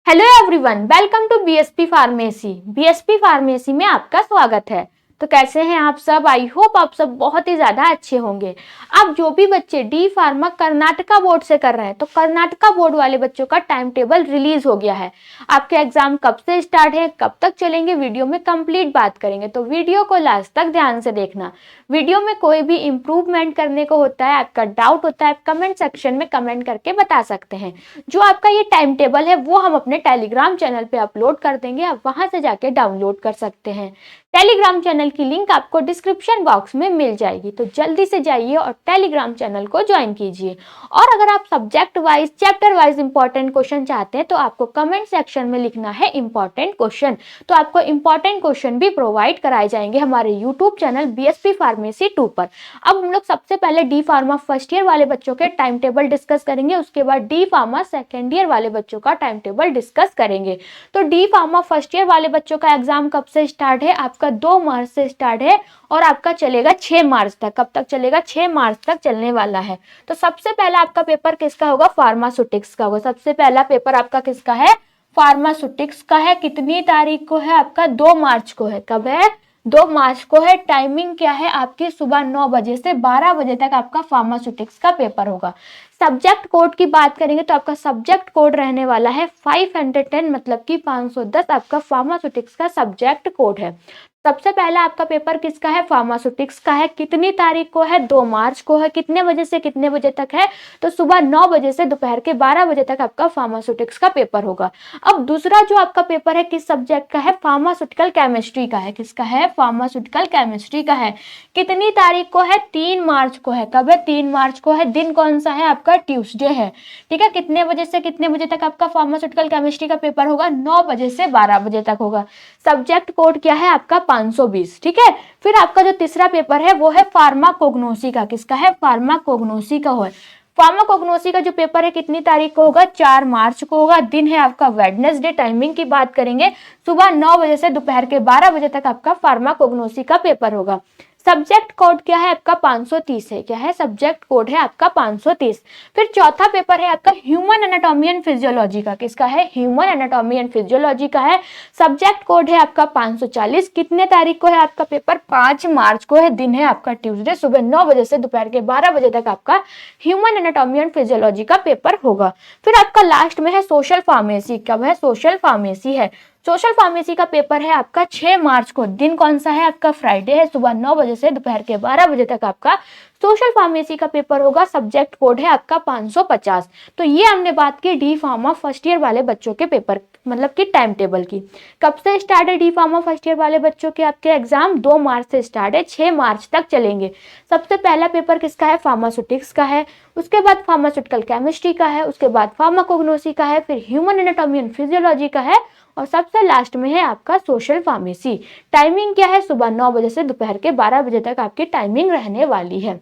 Hello everyone, welcome to BSP pharmacy. BSP pharmacy में आपका स्वागत है। तो कैसे हैं आप सब? आई होप आप सब बहुत ही ज्यादा अच्छे होंगे। अब जो भी बच्चे डी फार्मा कर्नाटका बोर्ड से कर रहे हैं, तो कर्नाटका बोर्ड वाले बच्चों का टाइम टेबल रिलीज हो गया है। आपके एग्जाम कब से स्टार्ट है, कब तक चलेंगे, वीडियो में कंप्लीट बात करेंगे, तो वीडियो को लास्ट तक ध्यान से देखना। वीडियो में कोई भी इंप्रूवमेंट करने को होता है, आपका डाउट होता है, कमेंट सेक्शन में कमेंट करके बता सकते हैं। जो आपका ये टाइम टेबल है वो हम अपने टेलीग्राम चैनल पे अपलोड कर देंगे, आप वहां से जाके डाउनलोड कर सकते हैं। टेलीग्राम चैनल की लिंक आपको डिस्क्रिप्शन बॉक्स में मिल जाएगी, तो जल्दी से जाइए और टेलीग्राम चैनल को ज्वाइन कीजिए। और अगर आप subject wise, chapter wise important question चाहते हैं तो आपको कमेंट सेक्शन में लिखना है इंपॉर्टेंट क्वेश्चन, तो आपको इंपॉर्टेंट क्वेश्चन भी प्रोवाइड कराए जाएंगे हमारे यूट्यूब चैनल बीएसपी फार्मेसी 2 पर। अब हम लोग सबसे पहले डी फार्मा फर्स्ट ईयर वाले बच्चों के टाइम टेबल डिस्कस करेंगे, उसके बाद डी फार्मा सेकेंड ईयर वाले बच्चों का टाइम टेबल डिस्कस करेंगे। तो डी फार्मा फर्स्ट ईयर वाले बच्चों का एग्जाम कब से स्टार्ट है? आपका 2 मार्च से स्टार्ट है और आपका चलेगा 6 मार्च तक। कब तक चलेगा? 6 मार्च तक चलने वाला है। तो सबसे पहला आपका पेपर किसका होगा? फार्मास्यूटिक्स का होगा। सबसे पहला पेपर आपका किसका है? फार्मास्यूटिक्स का है। कितनी तारीख को है? आपका 2 मार्च को है। कब है? 2 मार्च को है। टाइमिंग क्या है आपकी? सुबह 9 बजे से 12 बजे तक आपका फार्मास्यूटिक्स का पेपर होगा। सब्जेक्ट कोड की बात करेंगे तो आपका सब्जेक्ट कोड रहने वाला है 510, मतलब कि 510 आपका फार्मास्यूटिक्स का सब्जेक्ट कोड है। सबसे पहला आपका पेपर किसका है? फार्मास्यूटिक्स का है। कितनी तारीख को है? 2 मार्च को है। कितने बजे से कितने बजे तक है? तो सुबह 9 बजे से दोपहर के 12 बजे तक आपका फार्मास्यूटिक्स का पेपर होगा। अब दूसरा जो आपका पेपर है किस सब्जेक्ट का है? फार्मास्यूटिकल केमिस्ट्री का है। किसका है? फार्मास्यूटिकल केमिस्ट्री का है। कितनी तारीख को है? 3 मार्च को है। कब है? 3 मार्च को है। दिन कौन सा है आपका? ट्यूसडे है। ठीक है। कितने बजे से कितने बजे तक आपका फार्मास्यूटिकल केमिस्ट्री का पेपर होगा? 9 बजे से 12 बजे तक होगा। सब्जेक्ट कोड क्या है आपका? 520। ठीक है। फिर आपका जो तीसरा पेपर है वो है फार्माकोग्नोसी का। किसका है? फार्माकोग्नोसी का है। फार्माकोग्नोसी का जो पेपर है कितनी तारीख को होगा? 4 मार्च को होगा। दिन है आपका वेडनेसडे। टाइमिंग की बात करेंगे सुबह 9 बजे से दोपहर के 12 बजे तक आपका फार्माकोग्नोसी का पेपर होगा। सब्जेक्ट कोड क्या है आपका? 530 है। क्या है? सब्जेक्ट कोड है आपका 530। फिर चौथा पेपर है आपका ह्यूमन एनाटॉमी एंड फिजियोलॉजी का। किसका है? ह्यूमन एनाटॉमी एंड फिजियोलॉजी का है। सब्जेक्ट कोड है आपका 540। कितने तारीख को है आपका पेपर? 5 मार्च को है। दिन है आपका ट्यूसडे। सुबह 9 बजे से दोपहर के 12 बजे तक आपका ह्यूमन एनाटॉमी एंड फिजियोलॉजी का पेपर होगा। फिर आपका लास्ट में है सोशल फार्मेसी। कब है? सोशल फार्मेसी है। सोशल फार्मेसी का पेपर है आपका 6 मार्च को। दिन कौन सा है आपका? फ्राइडे है। सुबह 9 बजे से दोपहर के 12 बजे तक आपका सोशल फार्मेसी का पेपर होगा। सब्जेक्ट कोड है आपका 550। तो ये हमने बात की डी फार्मा फर्स्ट ईयर वाले बच्चों के पेपर, मतलब कि टाइम टेबल की। कब से स्टार्ट है डी फार्मा फर्स्ट ईयर वाले बच्चों के आपके एग्जाम? 2 मार्च से स्टार्ट है, 6 मार्च तक चलेंगे। सबसे पहला पेपर किसका है? फार्मास्यूटिक्स का है। उसके बाद फार्मास्यूटिकल केमिस्ट्री का है। उसके बाद फार्माकोग्नोसी का है। फिर ह्यूमन एनाटॉमी एंड फिजियोलॉजी का है। और सबसे लास्ट में है आपका सोशल फार्मेसी। टाइमिंग क्या है? सुबह 9 बजे से दोपहर के 12 बजे तक आपकी टाइमिंग रहने वाली है।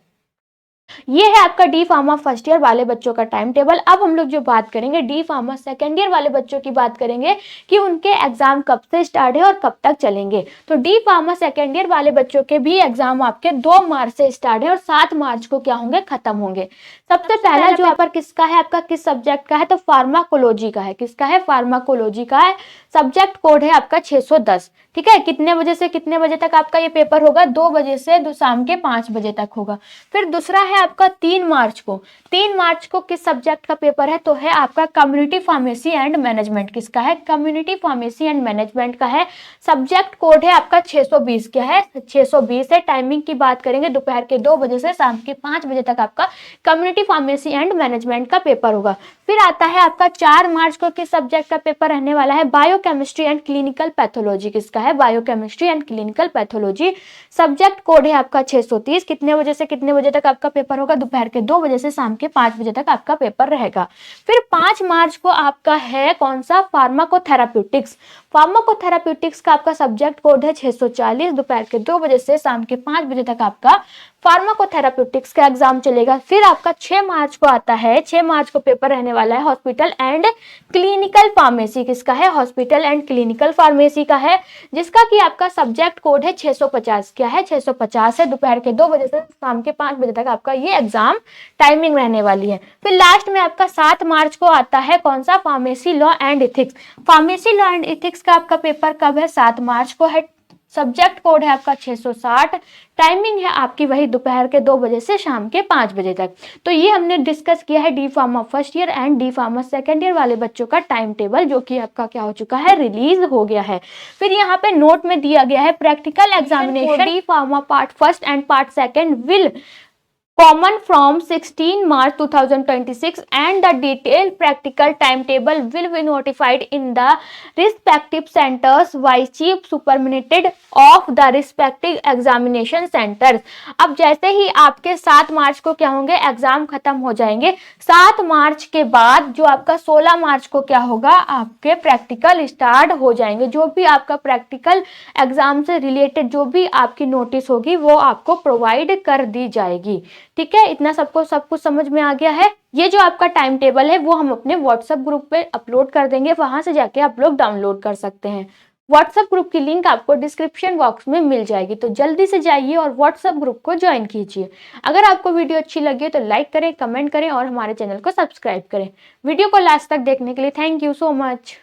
ये है आपका डी फार्मा फर्स्ट ईयर वाले बच्चों का टाइम टेबल। अब हम लोग जो बात करेंगे डी फार्मा सेकेंड ईयर वाले बच्चों की बात करेंगे कि उनके एग्जाम कब से स्टार्ट है और कब तक चलेंगे। तो डी फार्मा सेकेंड ईयर वाले बच्चों के भी एग्जाम आपके 2 मार्च से स्टार्ट है और 7 मार्च को क्या होंगे? खत्म होंगे। सबसे पहला जो पेपर किसका है आपका? किस सब्जेक्ट का है? तो फार्माकोलॉजी का है। किसका है? फार्माकोलॉजी का है। सब्जेक्ट कोड है आपका 610। ठीक है। कितने बजे से कितने बजे तक आपका ये पेपर होगा? 2 बजे से शाम के 5 बजे तक होगा। फिर दूसरा है आपका 3 मार्च को। 3 मार्च को किस सब्जेक्ट का पेपर है? तो है आपका कम्युनिटी फार्मेसी एंड मैनेजमेंट। किसका है? कम्युनिटी फार्मेसी एंड मैनेजमेंट का है। सब्जेक्ट कोड है आपका 620। क्या है? 620 है। टाइमिंग की बात करेंगे दोपहर के 2 बजे से शाम के 5 बजे तक आपका कम्युनिटी फार्मेसी एंड मैनेजमेंट का पेपर होगा। फिर आता है आपका 4 मार्च को किस सब्जेक्ट का पेपर रहने वाला है? Biochemistry and clinical pathology. किसका है? Biochemistry and clinical pathology. Subject code है आपका 630। कितने बजे से कितने बजे तक आपका पेपर होगा? दोपहर के 2 बजे से शाम के 5 बजे तक आपका पेपर रहेगा। फिर 5 मार्च को आपका है कौन सा? फार्माकोथेराप्यूटिक्स। फार्माकोथेराप्यूटिक्स का आपका सब्जेक्ट कोड है 640। दोपहर के 2 बजे से शाम के 5 बजे तक आपका फार्माकोथेराप्यूटिक्स का एग्जाम चलेगा। फिर आपका 6 मार्च को आता है, 6 मार्च को पेपर रहने वाला है हॉस्पिटल एंड क्लिनिकल फार्मेसी। किसका है? हॉस्पिटल एंड क्लिनिकल फार्मेसी का है, जिसका कि आपका सब्जेक्ट कोड है 650। क्या है? 650 है। दोपहर के 2 बजे से शाम के 5 बजे तक आपका ये एग्जाम टाइमिंग रहने वाली है। फिर लास्ट में आपका 7 मार्च को आता है कौन सा? Pharmacy law and ethics. Pharmacy law and ethics का आपका पेपर कब है? 7 मार्च को है। सब्जेक्ट कोड है आपका 660। टाइमिंग है आपकी वही दोपहर के 2 बजे से शाम के 5 बजे तक। तो ये हमने डिस्कस किया है D pharma first year and D pharma second year वाले बच्चों का टाइम टेबल, जो कि आपका क्या हो चुका है? रिलीज हो गया है। फिर यहाँ पे नोट में दिया गया है practical examination D pharma part first and part second will common from 16 March 2026 and the detailed practical timetable will be notified in the respective centers by chief superintendent of the respective examination centers। अब जैसे ही आपके 7 मार्च को क्या होंगे? Exam खत्म हो जाएंगे। 7 मार्च के बाद जो आपका 16 मार्च को क्या होगा? आपके प्रैक्टिकल स्टार्ट हो जाएंगे। जो भी आपका प्रैक्टिकल एग्जाम से रिलेटेड जो भी आपकी नोटिस होगी वो आपको प्रोवाइड कर दी जाएगी। ठीक है, इतना सबको सब कुछ समझ में आ गया है। ये जो आपका टाइम टेबल है वो हम अपने व्हाट्सएप ग्रुप पे अपलोड कर देंगे, वहां से जाके आप लोग डाउनलोड कर सकते हैं। व्हाट्सएप ग्रुप की लिंक आपको डिस्क्रिप्शन बॉक्स में मिल जाएगी, तो जल्दी से जाइए और व्हाट्सएप ग्रुप को ज्वाइन कीजिए। अगर आपको वीडियो अच्छी लगी है तो लाइक करें, कमेंट करें और हमारे चैनल को सब्सक्राइब करें। वीडियो को लास्ट तक देखने के लिए थैंक यू सो मच।